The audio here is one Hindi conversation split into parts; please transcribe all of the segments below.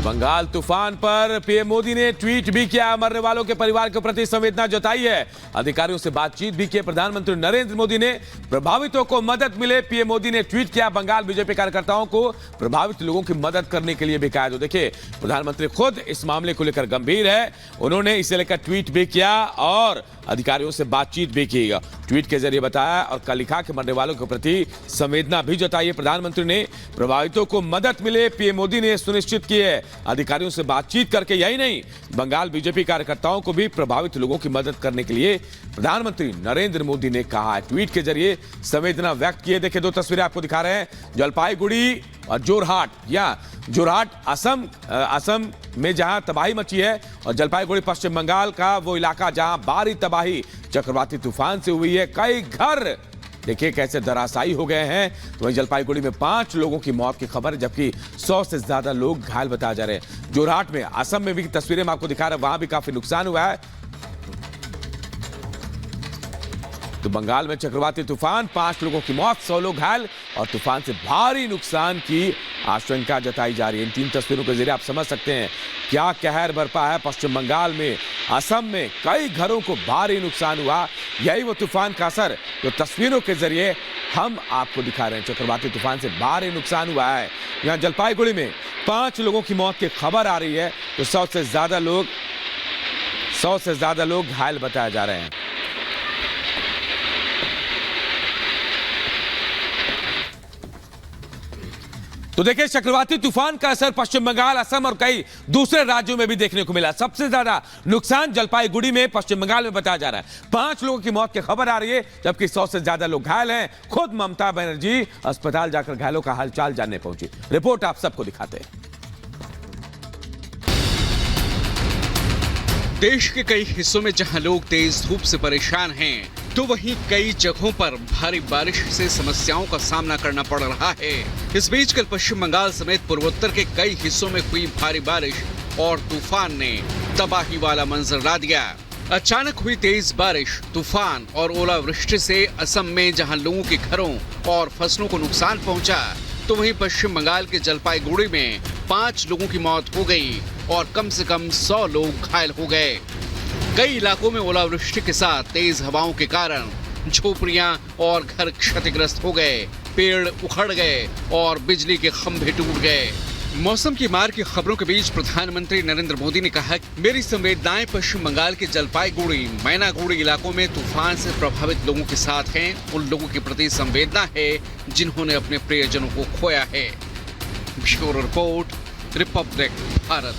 बंगाल तूफान पर पीएम मोदी ने ट्वीट भी किया, मरने वालों के परिवार के प्रति संवेदना जताई है। अधिकारियों से बातचीत भी की। प्रधानमंत्री नरेंद्र मोदी ने प्रभावितों को मदद मिले। पीएम मोदी ने ट्वीट किया, बंगाल बीजेपी कार्यकर्ताओं को प्रभावित लोगों की मदद करने के लिए भी कहा। तो देखिए, प्रधानमंत्री खुद इस मामले को लेकर गंभीर है। उन्होंने इसे लेकर ट्वीट भी किया और अधिकारियों से बातचीत भी की। ट्वीट के जरिए बताया और कल लिखा कि मरने वालों के प्रति संवेदना भी जताई। प्रधानमंत्री ने प्रभावितों को मदद मिले, पीएम मोदी ने सुनिश्चित की है। अधिकारियों से बातचीत करके यही नहीं, बंगाल बीजेपी कार्यकर्ताओं को भी प्रभावित लोगों की मदद करने के लिए प्रधानमंत्री नरेंद्र मोदी ने कहा है। ट्वीट के जरिए संवेदना व्यक्त किए। देखिए, दो तस्वीरें आपको दिखा रहे हैं, जलपाईगुड़ी और जोरहाट, या जोरहाट असम में जहां तबाही मची है, और जलपाईगुड़ी पश्चिम बंगाल का वो इलाका जहां भारी तबाही चक्रवाती तूफान से हुई है। कई घर देखिए कैसे धराशायी हो गए हैं। तो वहीं जलपाईगुड़ी में 5 लोगों की मौत की खबर है, जबकि 100 से ज्यादा लोग घायल बताए जा रहे हैं। जोरहाट में, असम में भी तस्वीरें मैं आपको दिखा रहा हूं, वहां भी काफी नुकसान हुआ है। तो बंगाल में चक्रवाती तूफान, 5 लोगों की मौत, 100 लोग घायल और तूफान से भारी नुकसान की आशंका जताई जा रही है। इन 3 तस्वीरों के जरिए आप समझ सकते हैं क्या कहर बरपा है पश्चिम बंगाल में। असम में कई घरों को भारी नुकसान हुआ। यही वो तूफान का असर जो तस्वीरों के जरिए हम आपको दिखा रहे हैं। चक्रवाती तूफान से भारी नुकसान हुआ है। यहाँ जलपाईगुड़ी में 5 लोगों की मौत की खबर आ रही है, तो 100 से ज्यादा लोग घायल बताए जा रहे हैं। तो देखिए, चक्रवाती तूफान का असर पश्चिम बंगाल, असम और कई दूसरे राज्यों में भी देखने को मिला। सबसे ज्यादा नुकसान जलपाईगुड़ी में, पश्चिम बंगाल में बताया जा रहा है। 5 लोगों की मौत की खबर आ रही है, जबकि 100 से ज्यादा लोग घायल हैं। खुद ममता बनर्जी अस्पताल जाकर घायलों का हालचाल जानने पहुंची। रिपोर्ट आप सबको दिखाते हैं। देश के कई हिस्सों में जहां लोग तेज धूप से परेशान हैं, तो वहीं कई जगहों पर भारी बारिश से समस्याओं का सामना करना पड़ रहा है। इस बीच कल पश्चिम बंगाल समेत पूर्वोत्तर के कई हिस्सों में हुई भारी बारिश और तूफान ने तबाही वाला मंजर ला दिया। अचानक हुई तेज बारिश, तूफान और ओलावृष्टि से असम में जहां लोगों के घरों और फसलों को नुकसान पहुंचा, तो वहीं पश्चिम बंगाल के जलपाईगुड़ी में 5 लोगों की मौत हो गई और कम से कम 100 लोग घायल हो गए। कई इलाकों में ओलावृष्टि के साथ तेज हवाओं के कारण झोपड़ियां और घर क्षतिग्रस्त हो गए, पेड़ उखड़ गए और बिजली के खंभे टूट गए। मौसम की मार की खबरों के बीच प्रधानमंत्री नरेंद्र मोदी ने कहा, मेरी संवेदनाएं पश्चिम बंगाल के जलपाईगुड़ी, मैनागुड़ी इलाकों में तूफान से प्रभावित लोगों के साथ हैं। उन लोगों के प्रति संवेदना है जिन्होंने अपने प्रियजनों को खोया है। Bureau report, Republic Bharat.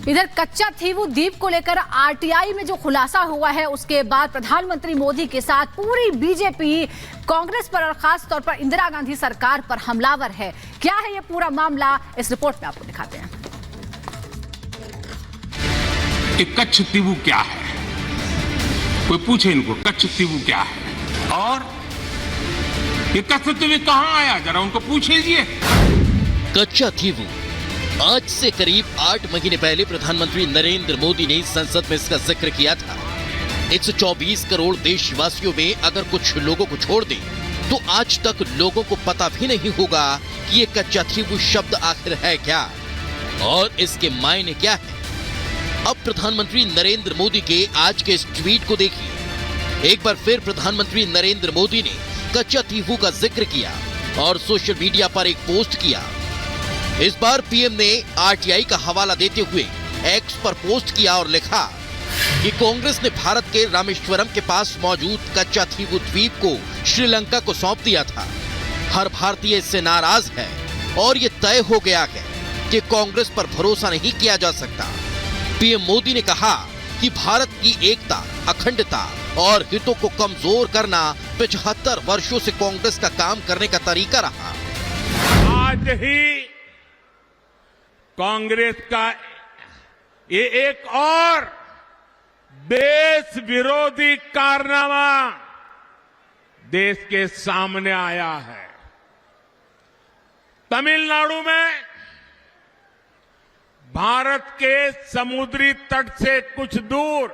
इधर कच्चा थीवू द्वीप को लेकर आरटीआई में जो खुलासा हुआ है, उसके बाद प्रधानमंत्री मोदी के साथ पूरी बीजेपी कांग्रेस पर और खास तौर पर इंदिरा गांधी सरकार पर हमलावर है। क्या है ये पूरा मामला, इस रिपोर्ट में आपको दिखाते हैं। कि कच्छ तीवू क्या है, कोई पूछे इनको कच्छ तीवू क्या है, और ये कच्छ तीवू कहां आया, जरा उनको पूछिए। कच्चा थीवू आज से करीब 8 महीने पहले प्रधानमंत्री नरेंद्र मोदी ने संसद में इसका जिक्र किया था। 124 करोड़ देशवासियों में अगर कुछ लोगों को छोड़ दें, तो आज तक लोगों को पता भी नहीं होगा कि ये कच्चा थीवू शब्द आखिर है क्या और इसके मायने क्या है। अब प्रधानमंत्री नरेंद्र मोदी के आज के इस ट्वीट को देखिए। एक बार फिर प्रधानमंत्री नरेंद्र मोदी ने कच्चा थीवू का जिक्र किया और सोशल मीडिया पर एक पोस्ट किया। इस बार पीएम ने आरटीआई का हवाला देते हुए एक्स पर पोस्ट किया और लिखा कि कांग्रेस ने भारत के रामेश्वरम के पास मौजूद कच्चा थीवू द्वीप को श्रीलंका को सौंप दिया था। हर भारतीय इससे नाराज है और ये तय हो गया है कि कांग्रेस पर भरोसा नहीं किया जा सकता। पीएम मोदी ने कहा कि भारत की एकता, अखंडता और हितों को कमजोर करना 75 वर्षों से कांग्रेस का काम करने का तरीका रहा। आज ही कांग्रेस का ये एक और देश विरोधी कारनामा देश के सामने आया है। तमिलनाडु में भारत के समुद्री तट से कुछ दूर,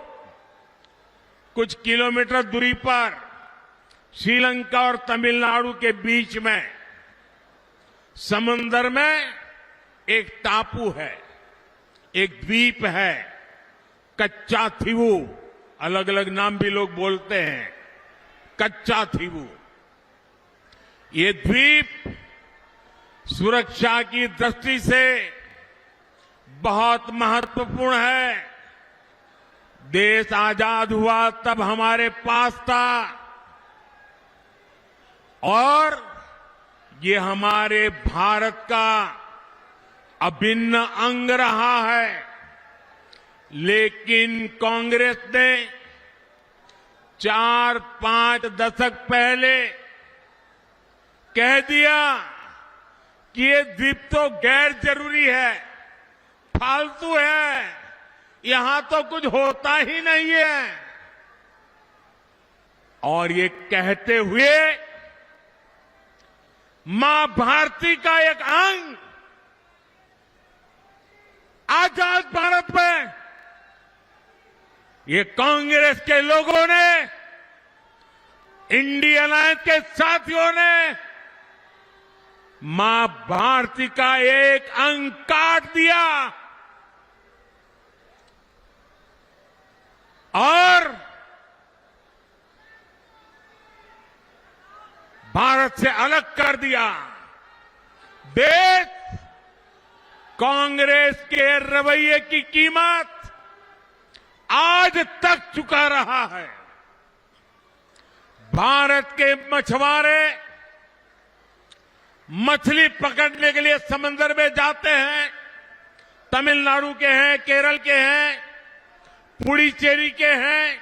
कुछ किलोमीटर दूरी पर श्रीलंका और तमिलनाडु के बीच में समुंदर में एक टापू है, एक द्वीप है, कच्चा थीवू, अलग अलग नाम भी लोग बोलते हैं, कच्चा थीवू। ये द्वीप सुरक्षा की दृष्टि से बहुत महत्वपूर्ण है। देश आजाद हुआ तब हमारे पास था और ये हमारे भारत का अभिन्न अंग रहा है। लेकिन कांग्रेस ने 4-5 दशक पहले कह दिया कि ये द्वीप तो गैर जरूरी है, फालतू है, यहां तो कुछ होता ही नहीं है। और ये कहते हुए मां भारती का एक अंग आजाद भारत में ये कांग्रेस के लोगों ने, इंडियन अलायंस के साथियों ने मां भारती का एक अंग काट दिया और भारत से अलग कर दिया। देश कांग्रेस के रवैये की कीमत आज तक चुका रहा है। भारत के मछुआरे मछली पकड़ने के लिए समंदर में जाते हैं, तमिलनाडु के हैं, केरल के हैं, पुडुचेरी के हैं,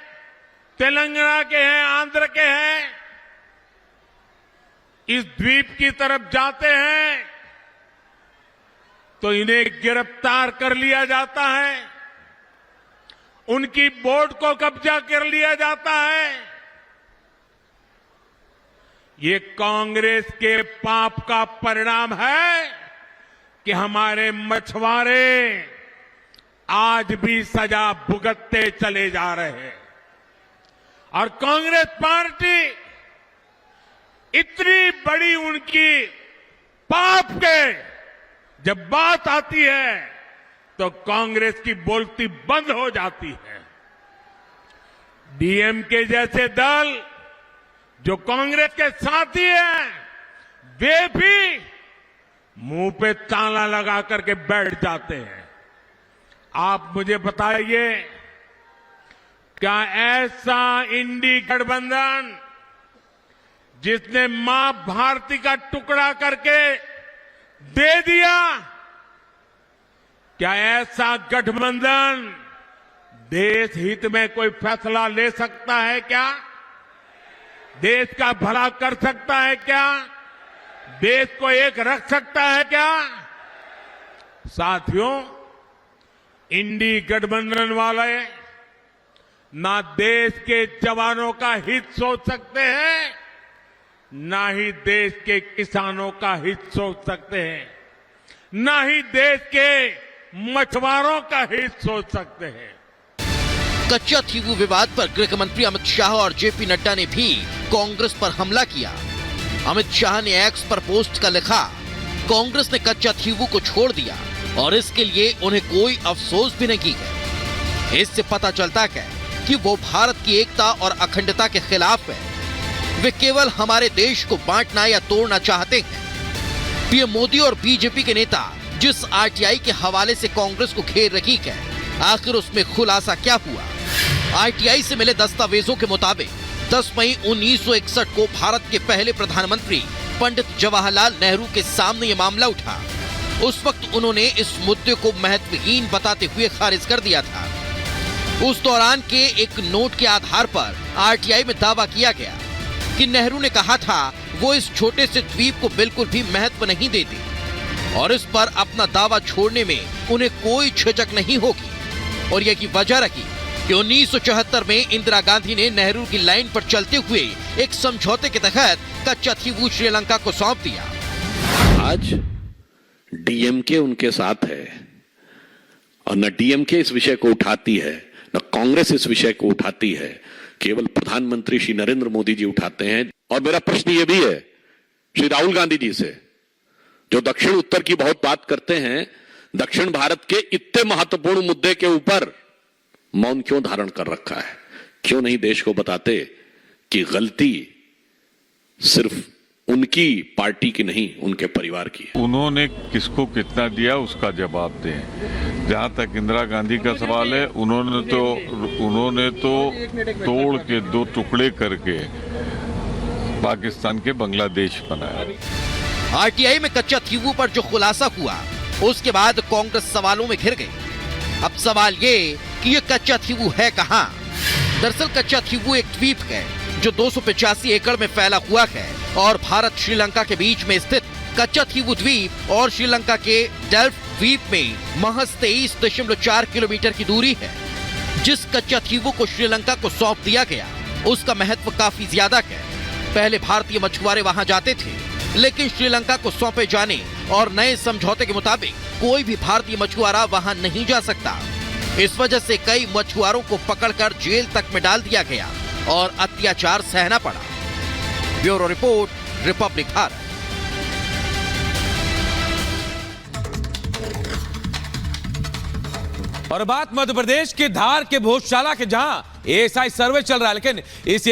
तेलंगाना के हैं, आंध्र के हैं, इस द्वीप की तरफ जाते हैं तो इन्हें गिरफ्तार कर लिया जाता है, उनकी बोट को कब्जा कर लिया जाता है। ये कांग्रेस के पाप का परिणाम है कि हमारे मछुआरे आज भी सजा भुगतते चले जा रहे हैं। और कांग्रेस पार्टी इतनी बड़ी उनकी पाप के जब बात आती है तो कांग्रेस की बोलती बंद हो जाती है। डीएमके जैसे दल जो कांग्रेस के साथी हैं, वे भी मुंह पे ताला लगा करके बैठ जाते हैं। आप मुझे बताइए, क्या ऐसा इंडी गठबंधन जिसने मां भारती का टुकड़ा करके दे दिया, क्या ऐसा गठबंधन देश हित में कोई फैसला ले सकता है क्या? देश का भला कर सकता है क्या? देश को एक रख सकता है क्या? साथियों, इंडी गठबंधन वाले ना देश के जवानों का हित सोच सकते हैं, ना ही देश के किसानों का हित सोच सकते हैं, ना ही देश के मछुआरों का हित सोच सकते हैं। कच्चा थीवू विवाद पर गृह मंत्री अमित शाह और जेपी नड्डा ने भी कांग्रेस पर हमला किया। अमित शाह ने एक्स पर पोस्ट कर लिखा, कांग्रेस ने कच्चा थीवू को छोड़ दिया और इसके लिए उन्हें कोई अफसोस भी नहीं किया। इससे पता चलता है कि वो भारत की एकता और अखंडता के खिलाफ है। वे केवल हमारे देश को बांटना या तोड़ना चाहते हैं। पीएम मोदी और बीजेपी के नेता जिस आरटीआई के हवाले से कांग्रेस को घेर रही है, आखिर उसमें खुलासा क्या हुआ? आरटीआई से मिले दस्तावेजों के मुताबिक 10 मई 1961 को भारत के पहले प्रधानमंत्री पंडित जवाहरलाल नेहरू के सामने ये मामला उठा। उस वक्त उन्होंने इस मुद्दे को महत्वहीन बताते हुए खारिज कर दिया था। उस दौरान के एक नोट के आधार पर आरटीआई में दावा किया गया कि नेहरू ने कहा था वो इस छोटे से द्वीप को बिल्कुल भी महत्व नहीं देते और इस पर अपना दावा छोड़ने में उन्हें कोई झिझक नहीं होगी। और यही वजह रही कि 1974 में इंदिरा गांधी ने नेहरू की लाइन पर चलते हुए एक समझौते के तहत कच्चा थीवू श्रीलंका को सौंप दिया। आज डीएमके उनके साथ है और न डीएमके इस विषय को उठाती है, न कांग्रेस इस विषय को उठाती है, केवल प्रधानमंत्री श्री नरेंद्र मोदी जी उठाते हैं। और मेरा प्रश्न यह भी है श्री राहुल गांधी जी से, जो दक्षिण उत्तर की बहुत बात करते हैं, दक्षिण भारत के इतने महत्वपूर्ण मुद्दे के ऊपर मौन क्यों धारण कर रखा है? क्यों नहीं देश को बताते कि गलती सिर्फ उनकी पार्टी की नहीं, उनके परिवार की है। उन्होंने किसको कितना दिया उसका जवाब दें। जहां तक इंदिरा गांधी का सवाल है, उन्होंने तो तोड़ के 2 टुकड़े करके पाकिस्तान के बांग्लादेश बनाया। आरटीआई में कच्चा थीवू पर जो खुलासा हुआ, उसके बाद कांग्रेस सवालों में घिर गई। अब सवाल ये कि ये कच्चा थीवू है कहां? दरअसल कच्चा थीवू एक द्वीप है जो 285 एकड़ में फैला हुआ है और भारत श्रीलंका के बीच में स्थित कच्चा थीवू द्वीप और श्रीलंका के डेल्फ द्वीप में महज 23.4 किलोमीटर की दूरी है। जिस कच्चा थीवू को श्रीलंका को सौंप दिया गया, उसका महत्व काफी ज्यादा है। पहले भारतीय मछुआरे वहां जाते थे, लेकिन श्रीलंका को सौंपे जाने और नए समझौते के मुताबिक कोई भी भारतीय मछुआरा वहां नहीं जा सकता। इस वजह से कई मछुआरों को पकड़कर जेल तक में डाल दिया गया और अत्याचार सहना पड़ा। Bureau report, Republic Bharat. और बात मध्य प्रदेश के धार के भोजशाला के, जहां एएसआई सर्वे चल रहा है, लेकिन इस